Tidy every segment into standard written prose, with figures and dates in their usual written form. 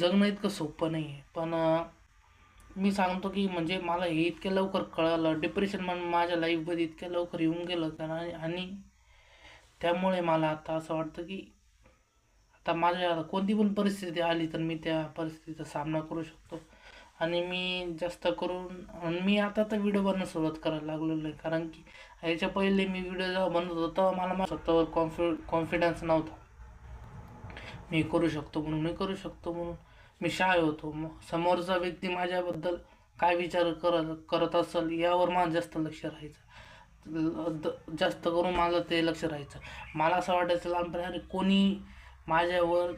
जगणं इतकं सोपं नाही आहे. पण मी सांगतो की म्हणजे मला हे इतक्या लवकर कळालं, डिप्रेशन पण माझ्या लाईफमध्ये इतक्या लवकर येऊन गेलं कारण आणि त्यामुळे मला आता असं वाटतं की आता माझ्या कोणती पण परिस्थिती आली तर मी त्या परिस्थितीचा सामना करू शकतो. आणि मी जास्त करून आणि मी आता तर व्हिडिओ बनवायला सुरुवात करायला लागलेलो आहे. कारण की ह्याच्या पहिले मी व्हिडिओ जेव्हा बनवत होतो तेव्हा मला माझ्या स्वतःवर कॉन्फिडन्स नव्हता. मी करू शकतो म्हणून, मी करू शकतो म्हणून मी शाय होतो. मग समोरचा व्यक्ती माझ्याबद्दल काय विचार करत करत असेल यावर माझं जास्त लक्ष राहायचं. जास्त करून माझं ते लक्ष राहायचं. मला असं वाटायचं लहानपणी, अरे कोणी माझ्यावर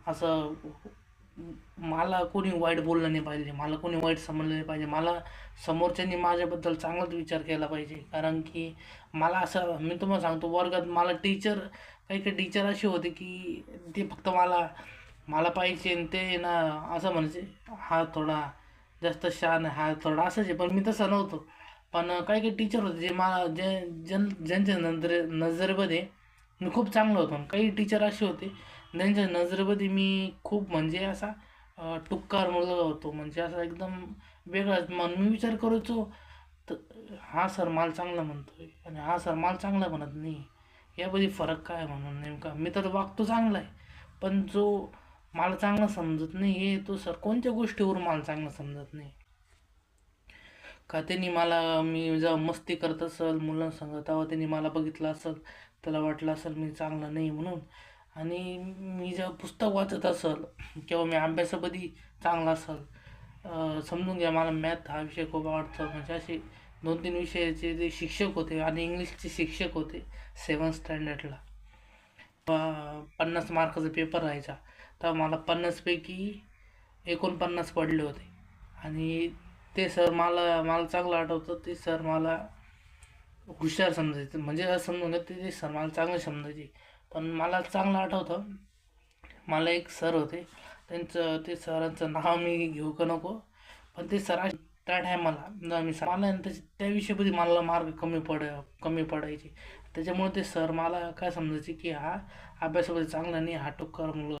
असं मला कोणी वाईट बोललं नाही पाहिजे, मला कोणी वाईट समजलं नाही पाहिजे, मला समोरच्यांनी माझ्याबद्दल चांगलाच विचार केला पाहिजे. कारण की मला असं मी तुम्हाला सांगतो, वर्गात मला काही काही टीचर असे होते की ते फक्त मला मला पाहिजे आणि ते ना असं म्हणायचे, हा थोडा जास्त शहाणा आहे, हा थोडा असंच आहे. पण मी तसं नव्हतो. पण काही काही टीचर होते जे मला ज्यांच्या नजरेमध्ये मी खूप चांगलं होतो. काही टीचर असे होते त्यांच्या नजरेमध्ये मी खूप म्हणजे असा टुक्कार मुलगा होतो, म्हणजे असा एकदम वेगळाच. मग मी विचार करायचो, तर हा सर मला चांगला म्हणतोय आणि हा सर मला चांगला म्हणत नाही, यामध्ये फरक काय आहे म्हणून नेमका. मी तर वागतो चांगला आहे, पण जो मला चांगला समजत नाही हे तो सर कोणत्या गोष्टीवर मला चांगलं समजत नाही. का त्यांनी मला मी जेव्हा मस्ती करत असेल मुलांसंग तेव्हा त्यांनी मला बघितलं असेल, त्याला वाटलं असेल मी चांगला नाही म्हणून. आणि मी जेव्हा पुस्तक वाचत असेल किंवा मी अभ्यासामध्ये चांगला असेल, समजून घ्या मला मॅथ हा विषय खूप आवडतो. म्हणजे असे 2-3 विषयाचे जे शिक्षक होते आणि इंग्लिशचे शिक्षक होते 7th स्टँडर्डला, 50 मार्काचा पेपर राहायचा, तर मला 50 पैकी 49 पडले होते. आणि ते सर मला मला चांगलं आठवतं, ते सर मला हुशार समजायचे. म्हणजे असं समजून घ्या ते सर मला चांगलं समजायचे. पण मला चांगलं आठवतं, मला एक सर होते, ते सरांचं नाव मी घेऊ का नको, पण ते सर त्या टायमाला मला आहे ना त्या विषयामध्ये मला मार्क कमी पडायचे. त्याच्यामुळे ते सर मला काय समजायचे की हा अभ्यासामध्ये चांगला नाही, हा टुक्कर मुलगा.